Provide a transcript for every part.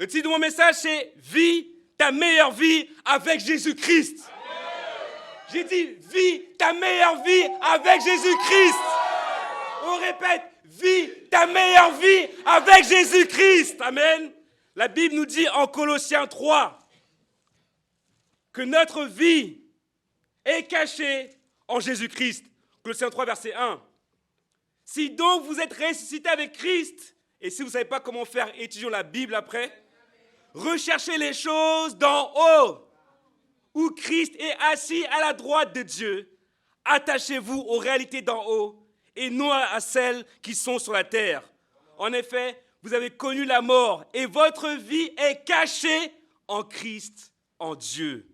Le titre de mon message, c'est « Vis ta meilleure vie avec Jésus-Christ ». J'ai dit « Vis ta meilleure vie avec Jésus-Christ ». On répète « Vis ta meilleure vie avec Jésus-Christ ». Amen. La Bible nous dit en Colossiens 3 que notre vie est cachée en Jésus-Christ. Colossiens 3, verset 1. Si donc vous êtes ressuscité avec Christ, et si vous ne savez pas comment faire, étudions la Bible après, recherchez les choses d'en haut, où Christ est assis à la droite de Dieu. Attachez-vous aux réalités d'en haut et non à celles qui sont sur la terre. En effet, vous avez connu la mort et votre vie est cachée en Christ, en Dieu.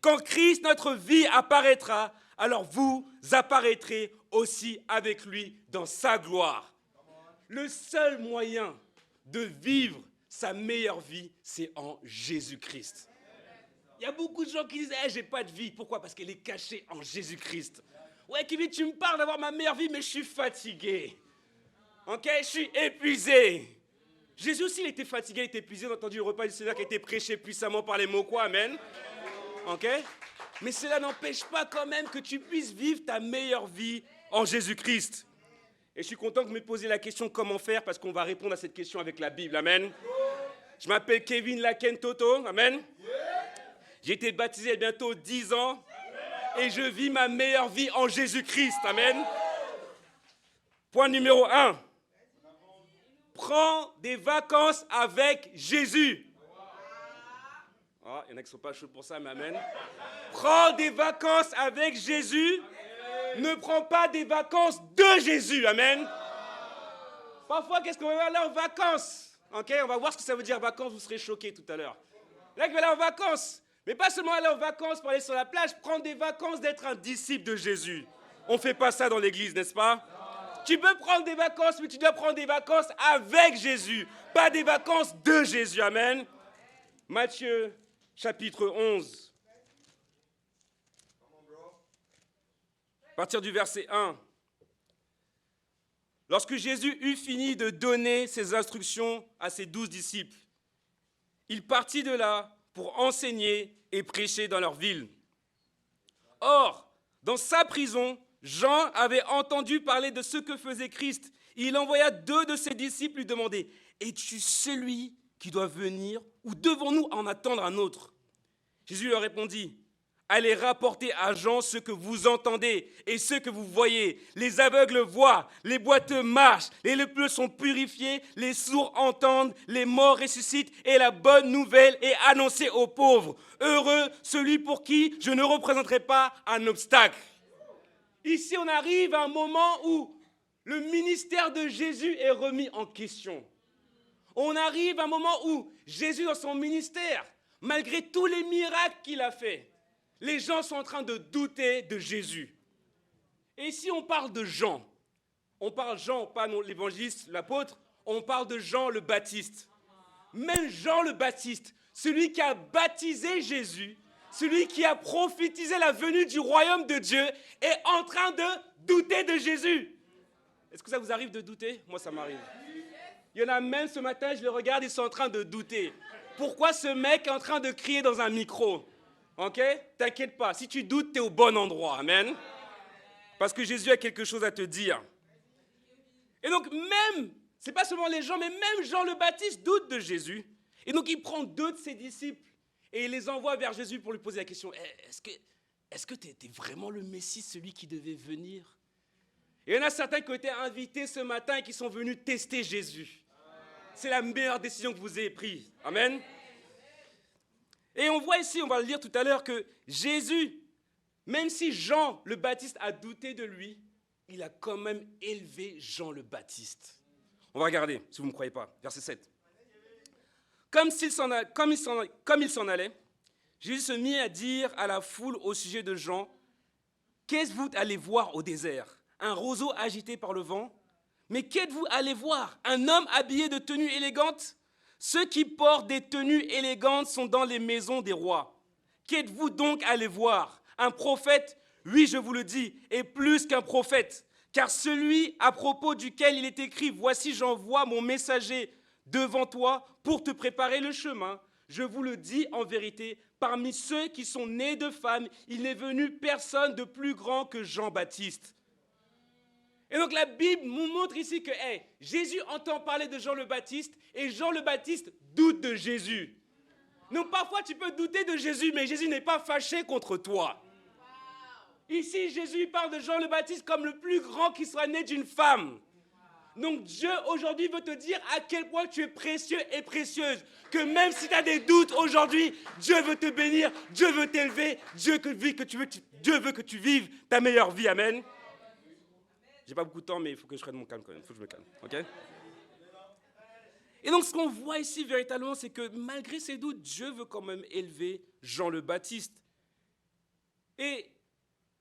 Quand Christ, notre vie, apparaîtra, alors vous apparaîtrez aussi avec lui dans sa gloire. Le seul moyen de vivre sa meilleure vie, c'est en Jésus-Christ. Il y a beaucoup de gens qui disent hey, « j'ai pas de vie ». Pourquoi ? Parce qu'elle est cachée en Jésus-Christ. Ouais, Kevin, tu me parles d'avoir ma meilleure vie, mais je suis fatigué. Ok, je suis épuisé. Jésus aussi, il était fatigué, il était épuisé. On a entendu le repas du Seigneur qui a été prêché puissamment par les mots quoi, amen. Ok ? Mais cela n'empêche pas quand même que tu puisses vivre ta meilleure vie en Jésus-Christ. Et je suis content que vous m'ayez posé la question comment faire, parce qu'on va répondre à cette question avec la Bible, amen. Je m'appelle Kevin Laken Toto, amen. J'ai été baptisé il y a bientôt 10 ans et je vis ma meilleure vie en Jésus-Christ, amen. Point numéro 1. Prends des vacances avec Jésus. Oh, il y en a qui ne sont pas chauds pour ça, mais amen. Prends des vacances avec Jésus. Ne prends pas des vacances de Jésus, amen. Parfois, qu'est-ce qu'on va aller en vacances? Ok, on va voir ce que ça veut dire vacances, vous serez choqués tout à l'heure. Là, qui va aller en vacances. Mais pas seulement aller en vacances pour aller sur la plage, prendre des vacances d'être un disciple de Jésus. On ne fait pas ça dans l'église, n'est-ce pas? Tu peux prendre des vacances, mais tu dois prendre des vacances avec Jésus, pas des vacances de Jésus, amen. Matthieu, chapitre 11. À partir du verset 1. Lorsque Jésus eut fini de donner ses instructions à ses 12 disciples, il partit de là pour enseigner et prêcher dans leur ville. Or, dans sa prison, Jean avait entendu parler de ce que faisait Christ. Il envoya 2 de ses disciples lui demander « Es-tu celui qui doit venir ou devons-nous en attendre un autre ?» Jésus leur répondit « Allez rapporter à Jean ce que vous entendez et ce que vous voyez. Les aveugles voient, les boiteux marchent, les lépreux sont purifiés, les sourds entendent, les morts ressuscitent et la bonne nouvelle est annoncée aux pauvres. Heureux celui pour qui je ne représenterai pas un obstacle. » Ici, on arrive à un moment où le ministère de Jésus est remis en question. On arrive à un moment où Jésus, dans son ministère, malgré tous les miracles qu'il a faits, les gens sont en train de douter de Jésus. Et ici, on parle de Jean. On parle Jean, pas l'évangéliste, l'apôtre, on parle de Jean le Baptiste. Même Jean le Baptiste, celui qui a baptisé Jésus, celui qui a prophétisé la venue du royaume de Dieu, est en train de douter de Jésus. Est-ce que ça vous arrive de douter? Moi, ça m'arrive. Il y en a même ce matin, je les regarde, ils sont en train de douter. Pourquoi ce mec est en train de crier dans un micro? Ok? T'inquiète pas, si tu doutes, tu es au bon endroit. Amen. Parce que Jésus a quelque chose à te dire. Et donc même, c'est pas seulement les gens, mais même Jean le Baptiste doute de Jésus. Et donc il prend 2 de ses disciples et il les envoie vers Jésus pour lui poser la question, est-ce que tu étais vraiment le Messie, celui qui devait venir? Et il y en a certains qui ont été invités ce matin et qui sont venus tester Jésus. C'est la meilleure décision que vous ayez prise. Amen. Et on voit ici, on va le lire tout à l'heure, que Jésus, même si Jean le Baptiste a douté de lui, il a quand même élevé Jean le Baptiste. On va regarder, si vous ne me croyez pas. Verset 7. Comme il s'en allait, Jésus se mit à dire à la foule au sujet de Jean, « Qu'est-ce que vous allez voir au désert? Un roseau agité par le vent? Mais qu'êtes-vous allé voir? Un homme habillé de tenues élégantes? Ceux qui portent des tenues élégantes sont dans les maisons des rois. Qu'êtes-vous donc allé voir? Un prophète? Oui, je vous le dis, et plus qu'un prophète. Car celui à propos duquel il est écrit, « Voici, j'envoie mon messager devant toi pour te préparer le chemin. Je vous le dis en vérité, parmi ceux qui sont nés de femmes, il n'est venu personne de plus grand que Jean-Baptiste. Et donc la Bible nous montre ici que Jésus entend parler de Jean le Baptiste et Jean le Baptiste doute de Jésus. Donc parfois tu peux douter de Jésus, mais Jésus n'est pas fâché contre toi. Ici, Jésus parle de Jean le Baptiste comme le plus grand qui soit né d'une femme. Donc Dieu aujourd'hui veut te dire à quel point tu es précieux et précieuse. Que même si tu as des doutes aujourd'hui, Dieu veut te bénir, Dieu veut t'élever, Dieu veut que tu vives ta meilleure vie. Amen. J'ai pas beaucoup de temps, mais il faut que je prenne mon calme quand même. Il faut que je me calme. Ok? Et donc ce qu'on voit ici véritablement, c'est que malgré ses doutes, Dieu veut quand même élever Jean le Baptiste. Et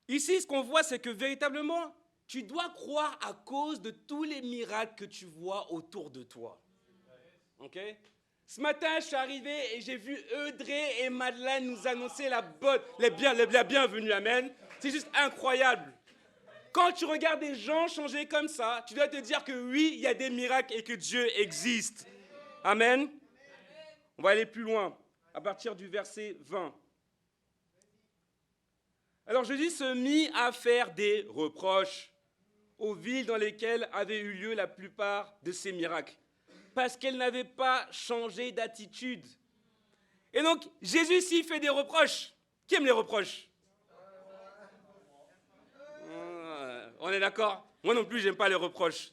ici, ce qu'on voit, c'est que véritablement, tu dois croire à cause de tous les miracles que tu vois autour de toi. Ok? Ce matin, je suis arrivé et j'ai vu Eudré et Madeleine nous annoncer la bienvenue. Amen. C'est juste incroyable. Quand tu regardes des gens changer comme ça, tu dois te dire que oui, il y a des miracles et que Dieu existe. Amen. On va aller plus loin, à partir du verset 20. Alors Jésus se mit à faire des reproches aux villes dans lesquelles avaient eu lieu la plupart de ces miracles, parce qu'elles n'avaient pas changé d'attitude. Et donc, Jésus ici fait des reproches. Qui aime les reproches? On est d'accord? Moi non plus, j'aime pas les reproches.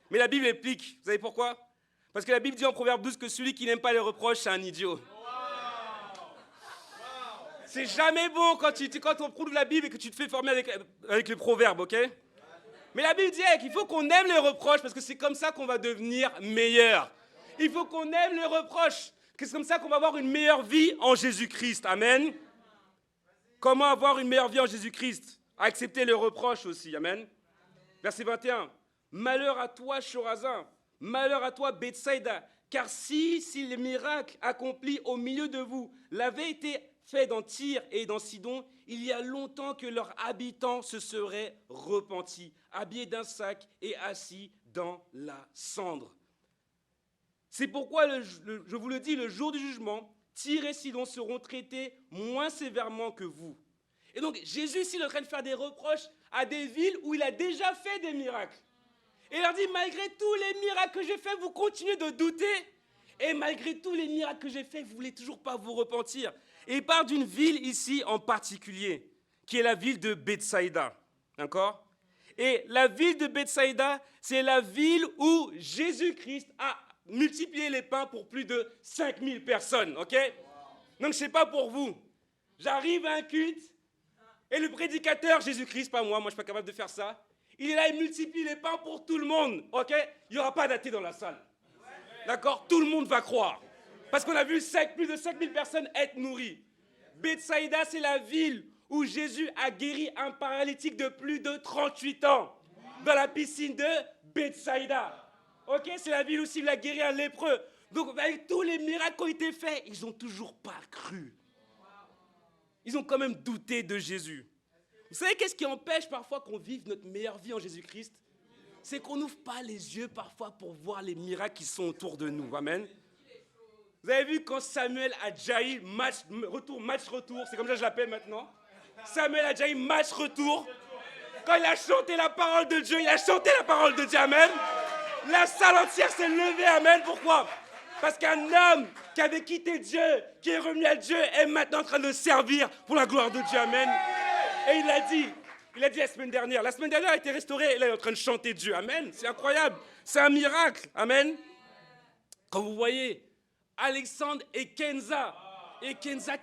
Mais la Bible explique. Vous savez pourquoi? Parce que la Bible dit en Proverbe 12 que celui qui n'aime pas les reproches, c'est un idiot. C'est jamais bon quand on prouve la Bible et que tu te fais former avec les proverbes, ok? Mais la Bible dit qu'il faut qu'on aime les reproches parce que c'est comme ça qu'on va devenir meilleur. Il faut qu'on aime les reproches, que c'est comme ça qu'on va avoir une meilleure vie en Jésus-Christ. Amen. Comment avoir une meilleure vie en Jésus-Christ? Accepter les reproches aussi. Amen. Verset 21. Malheur à toi, Chorazin. Malheur à toi, Bethsaïda. Car si les miracles accomplis au milieu de vous l'avaient été faits dans Tyr et dans Sidon, il y a longtemps que leurs habitants se seraient repentis, habillés d'un sac et assis dans la cendre. C'est pourquoi, je vous le dis, le jour du jugement, Tyr et Sidon seront traités moins sévèrement que vous. Et donc, Jésus ici est en train de faire des reproches à des villes où il a déjà fait des miracles. Et il leur dit, malgré tous les miracles que j'ai faits, vous continuez de douter. Et malgré tous les miracles que j'ai faits, vous ne voulez toujours pas vous repentir. Et il parle d'une ville ici en particulier, qui est la ville de Bethsaïda. D'accord? Et la ville de Bethsaïda, c'est la ville où Jésus-Christ a multiplié les pains pour plus de 5000 personnes. Ok? Donc, ce n'est pas pour vous. J'arrive à un culte, et le prédicateur, Jésus-Christ, pas moi, moi je ne suis pas capable de faire ça, il est là, il multiplie les pains pour tout le monde. Ok? Il n'y aura pas d'athée dans la salle. D'accord? Tout le monde va croire. Parce qu'on a vu plus de 5000 personnes être nourries. Bethsaïda, c'est la ville où Jésus a guéri un paralytique de plus de 38 ans. Dans la piscine de Bethsaïda. Ok? C'est la ville aussi où il a guéri un lépreux. Donc avec tous les miracles qui ont été faits, ils n'ont toujours pas cru. Ils ont quand même douté de Jésus. Vous savez qu'est-ce qui empêche parfois qu'on vive notre meilleure vie en Jésus-Christ? C'est qu'on n'ouvre pas les yeux parfois pour voir les miracles qui sont autour de nous. Amen. Vous avez vu quand Samuel Adjaï, match retour, c'est comme ça que je l'appelle maintenant. Samuel Adjaï, match retour. Quand il a chanté la parole de Dieu, il a chanté la parole de Dieu. Amen. La salle entière s'est levée. Amen. Pourquoi? Parce qu'un homme qui avait quitté Dieu, qui est revenu à Dieu, est maintenant en train de le servir pour la gloire de Dieu. Amen. Et il a dit la semaine dernière, a été restaurée, et là il est en train de chanter Dieu. Amen. C'est incroyable. C'est un miracle. Amen. Quand vous voyez Alexandre et Kenza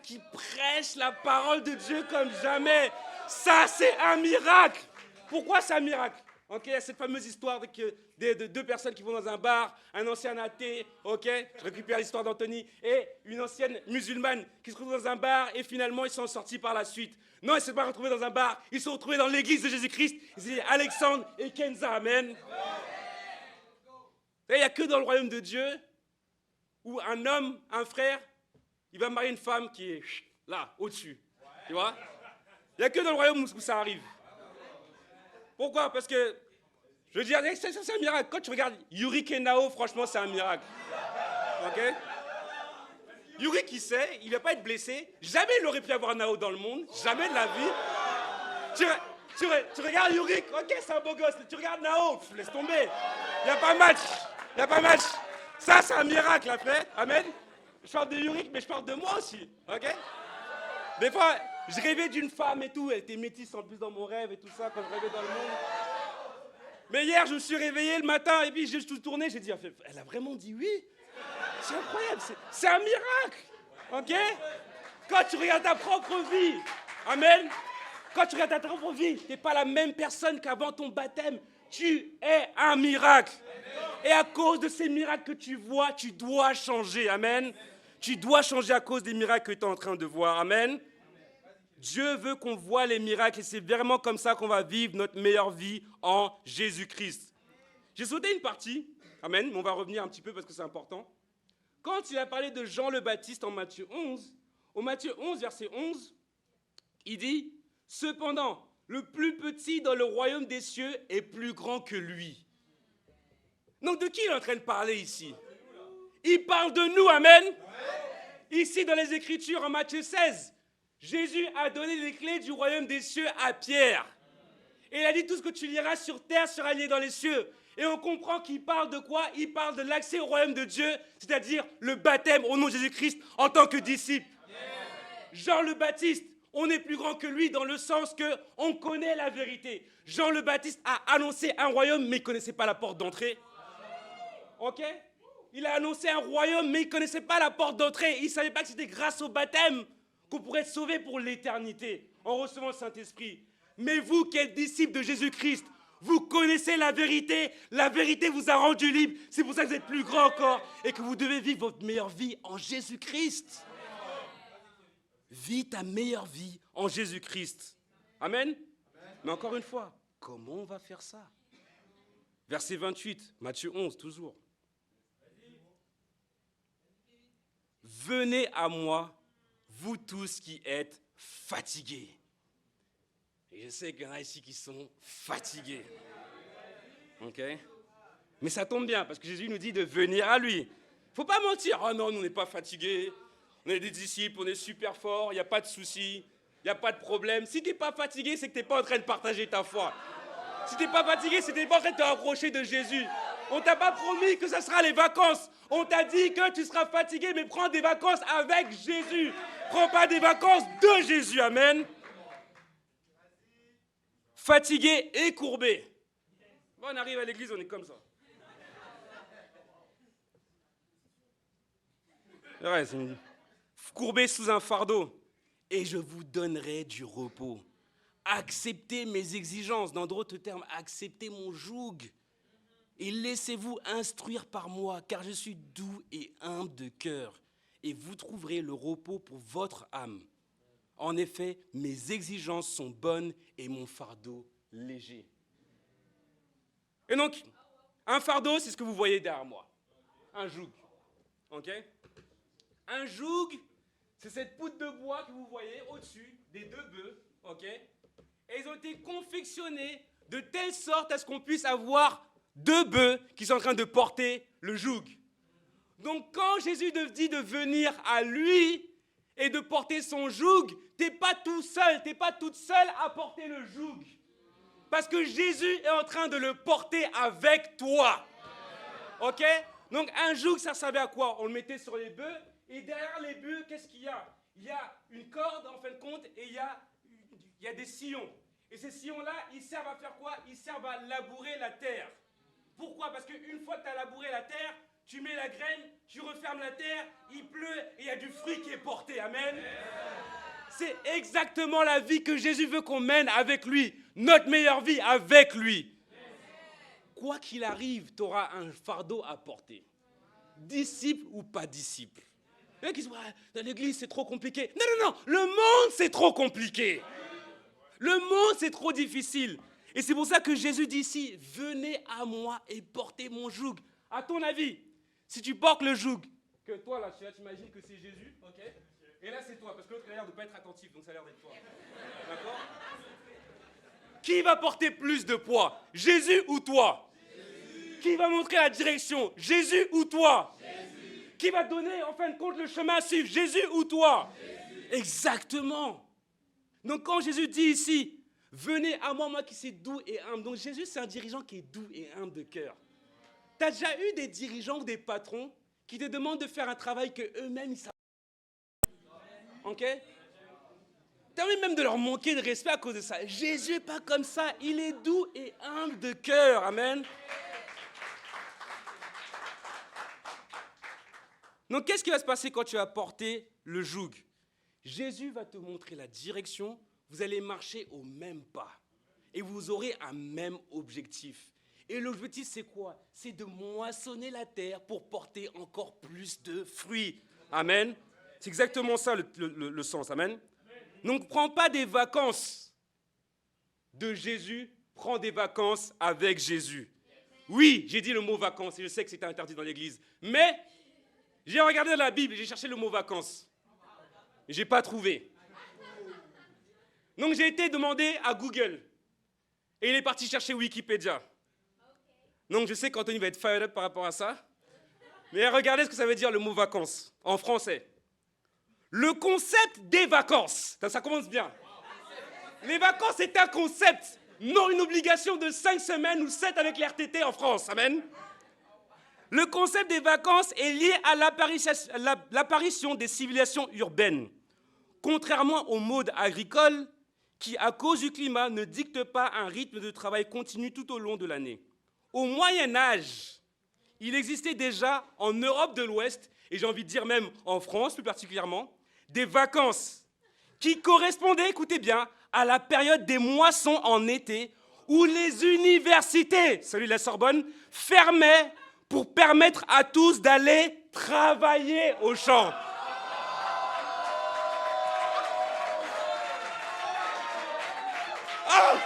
qui prêchent la parole de Dieu comme jamais, ça c'est un miracle. Pourquoi c'est un miracle? Ok, il y a cette fameuse histoire de deux personnes qui vont dans un bar, un ancien athée, ok, je récupère l'histoire d'Anthony, et une ancienne musulmane qui se retrouve dans un bar et finalement ils sont sortis par la suite. Non, ils ne se sont pas retrouvés dans un bar, ils se sont retrouvés dans l'église de Jésus-Christ, c'est Alexandre et Kenza, amen. Et il n'y a que dans le royaume de Dieu où un homme, un frère, il va marier une femme qui est là, au-dessus, tu vois. Il n'y a que dans le royaume où ça arrive. Pourquoi? Parce que, je veux dire, c'est un miracle. Quand tu regardes Yuri Kenao, franchement, c'est un miracle. Ok? Yurik, il sait, il va pas être blessé. Jamais il aurait pu avoir Nao dans le monde. Jamais de la vie. Tu regardes Yurik, ok, c'est un beau gosse. Tu regardes Nao, laisse tomber. Il n'y a pas match. Il n'y a pas match. Ça, c'est un miracle après. Amen. Je parle de Yurik, mais je parle de moi aussi. Ok? Des fois, je rêvais d'une femme et tout. Elle était métisse en plus dans mon rêve et tout ça, quand je rêvais dans le monde. Mais hier, je me suis réveillé le matin et puis j'ai tout tourné. J'ai dit, elle a vraiment dit oui. C'est incroyable, c'est un miracle. Ok? Quand tu regardes ta propre vie, amen. Quand tu regardes ta propre vie, tu n'es pas la même personne qu'avant ton baptême. Tu es un miracle. Et à cause de ces miracles que tu vois, tu dois changer. Amen. Tu dois changer à cause des miracles que tu es en train de voir. Amen. Dieu veut qu'on voit les miracles et c'est vraiment comme ça qu'on va vivre notre meilleure vie en Jésus-Christ. J'ai sauté une partie, amen, mais on va revenir un petit peu parce que c'est important. Quand il a parlé de Jean le Baptiste en Matthieu 11, au Matthieu 11, verset 11, il dit « Cependant, le plus petit dans le royaume des cieux est plus grand que lui. » Donc de qui il est en train de parler ici? Il parle de nous, amen. Ici dans les Écritures, en Matthieu 16, Jésus a donné les clés du royaume des cieux à Pierre. Et il a dit tout ce que tu liras sur terre sera lié dans les cieux. Et on comprend qu'il parle de quoi? Il parle de l'accès au royaume de Dieu, c'est-à-dire le baptême au nom de Jésus-Christ en tant que disciple. Jean le Baptiste, on est plus grand que lui dans le sens qu'on connaît la vérité. Jean le Baptiste a annoncé un royaume, mais il ne connaissait pas la porte d'entrée. Ok? Il a annoncé un royaume, mais il ne connaissait pas la porte d'entrée. Il ne savait pas que c'était grâce au baptême qu'on pourrait être sauvé pour l'éternité en recevant le Saint-Esprit. Mais vous qui êtes disciples de Jésus-Christ, vous connaissez la vérité vous a rendu libre. C'est pour ça que vous êtes plus grand encore et que vous devez vivre votre meilleure vie en Jésus-Christ. Vis ta meilleure vie en Jésus-Christ. Amen. Mais encore une fois, comment on va faire ça? Verset 28, Matthieu 11, toujours. Venez à moi, vous tous qui êtes fatigués. Et je sais qu'il y en a ici qui sont fatigués. Ok? Mais ça tombe bien, parce que Jésus nous dit de venir à lui. Il ne faut pas mentir. Oh non, nous, on n'est pas fatigués. On est des disciples, on est super forts, il n'y a pas de souci, il n'y a pas de problème. Si tu n'es pas fatigué, c'est que tu n'es pas en train de partager ta foi. Si tu n'es pas fatigué, c'est que tu n'es pas en train de te rapprocher de Jésus. On ne t'a pas promis que ce sera les vacances. On t'a dit que tu seras fatigué, mais prends des vacances avec Jésus. Prends pas des vacances de Jésus. Amen. Fatigué et courbé. Bon, on arrive à l'église, on est comme ça. Ouais, c'est courbé sous un fardeau. Et je vous donnerai du repos. Acceptez mes exigences. Dans d'autres termes, acceptez mon joug. Et laissez-vous instruire par moi, car je suis doux et humble de cœur. Et vous trouverez le repos pour votre âme. En effet, mes exigences sont bonnes et mon fardeau léger. Et donc, un fardeau, c'est ce que vous voyez derrière moi. Un joug. Ok? Un joug, c'est cette poutre de bois que vous voyez au-dessus des deux bœufs. Ok? Et ils ont été confectionnés de telle sorte à ce qu'on puisse avoir deux bœufs qui sont en train de porter le joug. Donc quand Jésus dit de venir à lui et de porter son joug, t'es pas tout seul, t'es pas toute seule à porter le joug. Parce que Jésus est en train de le porter avec toi. Ok? Donc un joug, ça servait à quoi? On le mettait sur les bœufs et derrière les bœufs, qu'est-ce qu'il y a? Il y a une corde en fin de compte et il y a des sillons. Et ces sillons-là, ils servent à faire quoi? Ils servent à labourer la terre. Pourquoi? Parce qu'une fois que tu as labouré la terre, tu mets la graine, tu refermes la terre, il pleut et il y a du fruit qui est porté. Amen. C'est exactement la vie que Jésus veut qu'on mène avec lui. Notre meilleure vie avec lui. Quoi qu'il arrive, tu auras un fardeau à porter. Disciple ou pas disciple. Les gens qui disent, dans l'église c'est trop compliqué. Non, le monde c'est trop compliqué. Le monde c'est trop difficile. Et c'est pour ça que Jésus dit ici, venez à moi et portez mon joug. À ton avis, si tu portes le joug, que toi là, tu imagines que c'est Jésus, ok? Et là c'est toi, parce que l'autre a l'air de ne pas être attentif, donc ça a l'air d'être toi. D'accord? Qui va porter plus de poids? Jésus ou toi? Jésus. Qui va montrer la direction? Jésus ou toi? Jésus. Qui va te donner, en fin de compte, le chemin à suivre, Jésus ou toi? Exactement. Donc quand Jésus dit ici, venez à moi, moi qui suis doux et humble. Donc Jésus, c'est un dirigeant qui est doux et humble de cœur. Tu as déjà eu des dirigeants ou des patrons qui te demandent de faire un travail qu'eux-mêmes, ils savent. Ok? Tu as envie même de leur manquer de respect à cause de ça. Jésus n'est pas comme ça. Il est doux et humble de cœur. Amen. Donc qu'est-ce qui va se passer quand tu vas porter le joug? Jésus va te montrer la direction. Vous allez marcher au même pas. Et vous aurez un même objectif. Et l'objectif, c'est quoi? C'est de moissonner la terre pour porter encore plus de fruits. Amen. C'est exactement ça le sens. Amen. Donc, prends pas des vacances de Jésus, prends des vacances avec Jésus. Oui, j'ai dit le mot vacances et je sais que c'était interdit dans l'église. Mais j'ai regardé dans la Bible et j'ai cherché le mot vacances. Je n'ai pas trouvé. Donc, j'ai été demandé à Google. Et il est parti chercher Wikipédia. Donc, je sais qu'Anthony va être fired up par rapport à ça. Mais regardez ce que ça veut dire le mot vacances en français. Le concept des vacances. Ça commence bien. Les vacances, c'est un concept, non une obligation de 5 semaines ou 7 avec les RTT en France. Amen. Le concept des vacances est lié à l'apparition des civilisations urbaines. Contrairement au mode agricole, qui, à cause du climat, ne dicte pas un rythme de travail continu tout au long de l'année. Au Moyen-Âge, il existait déjà en Europe de l'Ouest, et j'ai envie de dire même en France plus particulièrement, des vacances qui correspondaient, écoutez bien, à la période des moissons en été, où les universités, celui de la Sorbonne, fermaient pour permettre à tous d'aller travailler au champ. Oh!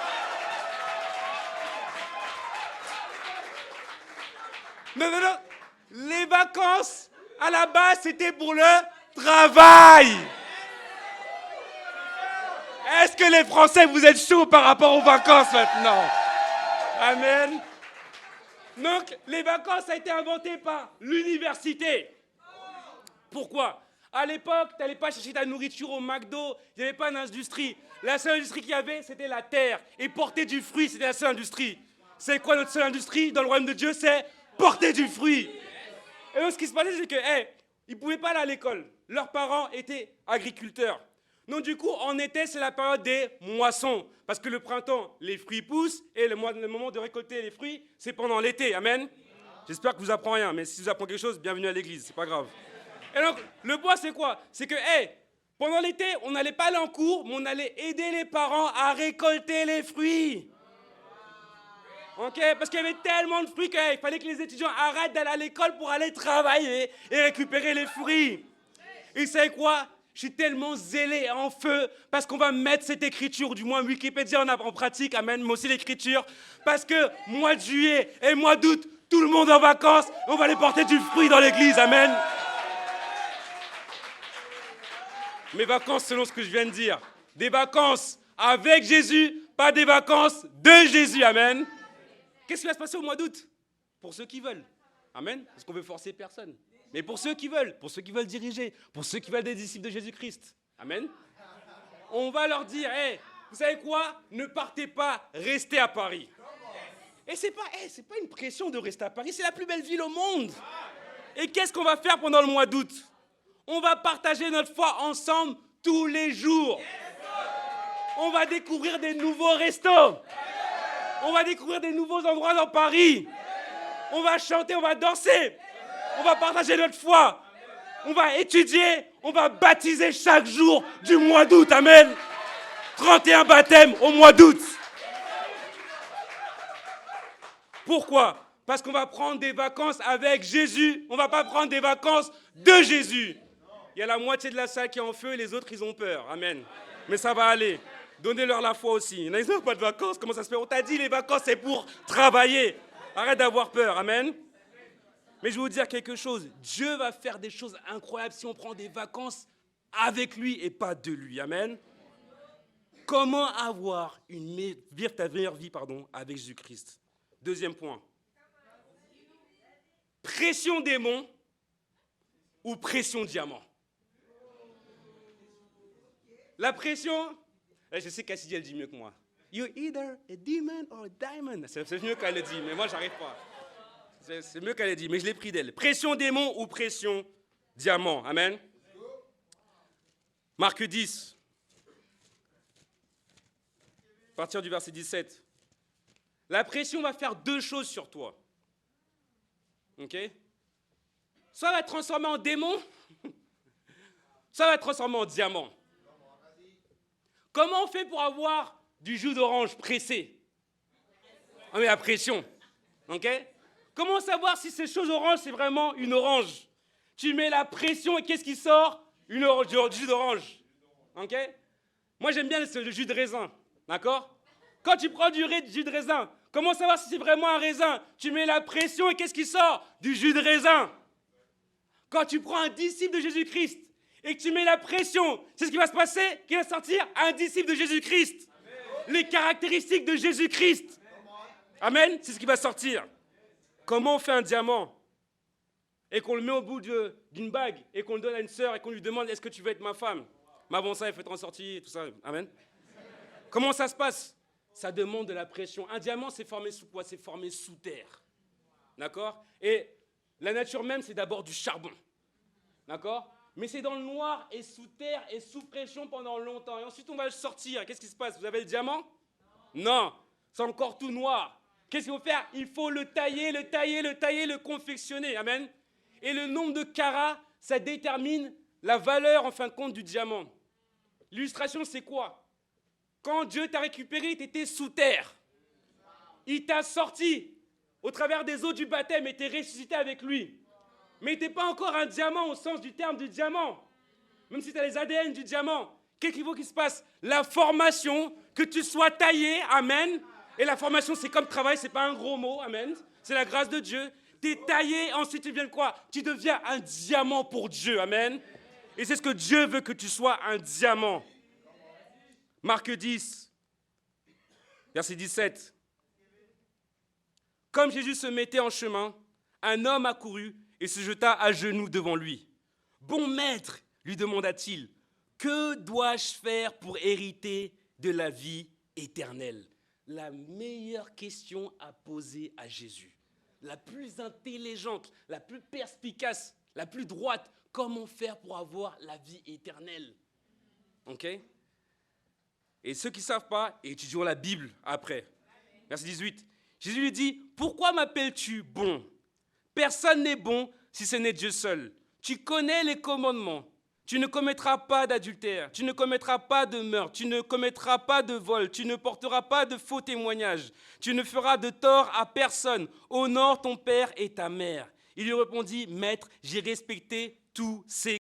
Non. Les vacances, à la base, c'était pour le travail. Est-ce que les Français, vous êtes chauds par rapport aux vacances maintenant? Amen. Donc, les vacances, ça a été inventé par l'université. Pourquoi? À l'époque, tu n'allais pas chercher ta nourriture au McDo, il n'y avait pas d'industrie. La seule industrie qu'il y avait, c'était la terre. Et porter du fruit, c'était la seule industrie. C'est quoi notre seule industrie dans le royaume de Dieu? C'est porter du fruit. Et donc, ce qui se passait, c'est que, ils ne pouvaient pas aller à l'école. Leurs parents étaient agriculteurs. Donc, du coup, en été, c'est la période des moissons. Parce que le printemps, les fruits poussent. Et le moment de récolter les fruits, c'est pendant l'été. Amen. J'espère que vous apprenez rien. Mais si vous apprenez quelque chose, bienvenue à l'église. C'est pas grave. Et donc, le point, c'est quoi? C'est que, pendant l'été, on n'allait pas aller en cours, mais on allait aider les parents à récolter les fruits. Ok, parce qu'il y avait tellement de fruits qu'il fallait que les étudiants arrêtent d'aller à l'école pour aller travailler et récupérer les fruits. Et vous savez quoi? Je suis tellement zélé et en feu parce qu'on va mettre cette écriture, du moins Wikipédia en pratique, amen, mais aussi l'écriture, parce que mois de juillet et mois d'août, tout le monde est en vacances, on va aller porter du fruit dans l'église, amen. Mes vacances selon ce que je viens de dire, des vacances avec Jésus, pas des vacances de Jésus, amen. Qu'est-ce qui va se passer au mois d'août? Pour ceux qui veulent. Amen. Parce qu'on veut forcer personne. Mais pour ceux qui veulent diriger, pour ceux qui veulent des disciples de Jésus-Christ. Amen. On va leur dire, vous savez quoi? Ne partez pas, restez à Paris. Et c'est pas une pression de rester à Paris, c'est la plus belle ville au monde. Et qu'est-ce qu'on va faire pendant le mois d'août? On va partager notre foi ensemble tous les jours. On va découvrir des nouveaux restos. On va découvrir des nouveaux endroits dans Paris. On va chanter, on va danser. On va partager notre foi. On va étudier. On va baptiser chaque jour du mois d'août. Amen. 31 baptêmes au mois d'août. Pourquoi? Parce qu'on va prendre des vacances avec Jésus. On ne va pas prendre des vacances de Jésus. Il y a la moitié de la salle qui est en feu et les autres, ils ont peur. Amen. Mais ça va aller. Donnez-leur la foi aussi. Ils n'ont pas de vacances. Comment ça se fait? On t'a dit les vacances, c'est pour travailler. Arrête d'avoir peur. Amen. Mais je vais vous dire quelque chose. Dieu va faire des choses incroyables si on prend des vacances avec lui et pas de lui. Amen. Comment avoir vivre ta meilleure vie avec Jésus-Christ? Deuxième point. Pression démon. ou pression diamant? La pression, je sais qu'Assidi elle dit mieux que moi. You're either a demon or a diamond. C'est mieux qu'elle le dit, mais moi j'arrive pas. C'est mieux qu'elle le dit, mais je l'ai pris d'elle. Pression démon ou pression diamant. Amen. Marc 10, à partir du verset 17. La pression va faire deux choses sur toi. Ok? Soit elle va te transformer en démon, soit elle va te transformer en diamant. Comment on fait pour avoir du jus d'orange pressé? On met la pression. Ok? Comment savoir si cette chose orange, c'est vraiment une orange? Tu mets la pression et qu'est-ce qui sort? Du jus d'orange. Ok? Moi, j'aime bien le jus de raisin. D'accord? Quand tu prends du jus de raisin, comment savoir si c'est vraiment un raisin? Tu mets la pression et qu'est-ce qui sort? Du jus de raisin. Quand tu prends un disciple de Jésus-Christ et que tu mets la pression, c'est ce qui va se passer? Qui va sortir? Un disciple de Jésus-Christ. Les caractéristiques de Jésus-Christ. Amen? C'est ce qui va sortir. Comment on fait un diamant et qu'on le met au bout d'une bague et qu'on le donne à une sœur et qu'on lui demande est-ce que tu veux être ma femme? Mais avant ça, il faut être en sortie et tout ça. Amen? Comment ça se passe? Ça demande de la pression. Un diamant, c'est formé sous quoi? C'est formé sous terre. D'accord? Et la nature même, c'est d'abord du charbon. D'accord? Mais c'est dans le noir et sous terre et sous pression pendant longtemps. Et ensuite, on va le sortir. Qu'est-ce qui se passe? Vous avez le diamant? Non. C'est encore tout noir. Qu'est-ce qu'il faut faire? Il faut le tailler, le confectionner. Amen? Et le nombre de carats, ça détermine la valeur, en fin de compte, du diamant. L'illustration, c'est quoi? Quand Dieu t'a récupéré, tu étais sous terre. Il t'a sorti au travers des eaux du baptême et t'es ressuscité avec lui. Mais tu n'es pas encore un diamant au sens du terme du diamant. Même si tu as les ADN du diamant. Qu'est-ce qu'il faut qu'il se passe? La formation, que tu sois taillé, amen. Et la formation, c'est comme travail, ce n'est pas un gros mot, amen. C'est la grâce de Dieu. Tu es taillé, ensuite tu deviens quoi? Tu deviens un diamant pour Dieu, amen. Et c'est ce que Dieu veut, que tu sois un diamant. Marc 10, verset 17. Comme Jésus se mettait en chemin, un homme accourut et se jeta à genoux devant lui. « Bon maître, lui demanda-t-il, que dois-je faire pour hériter de la vie éternelle ?» La meilleure question à poser à Jésus. La plus intelligente, la plus perspicace, la plus droite. Comment faire pour avoir la vie éternelle? Ok? Et ceux qui ne savent pas, étudions la Bible après. Verset 18. Jésus lui dit, « Pourquoi m'appelles-tu bon? Personne n'est bon si ce n'est Dieu seul. Tu connais les commandements. Tu ne commettras pas d'adultère, tu ne commettras pas de meurtre, tu ne commettras pas de vol, tu ne porteras pas de faux témoignages, tu ne feras de tort à personne. Honore ton père et ta mère. » Il lui répondit, « Maître, j'ai respecté tous ces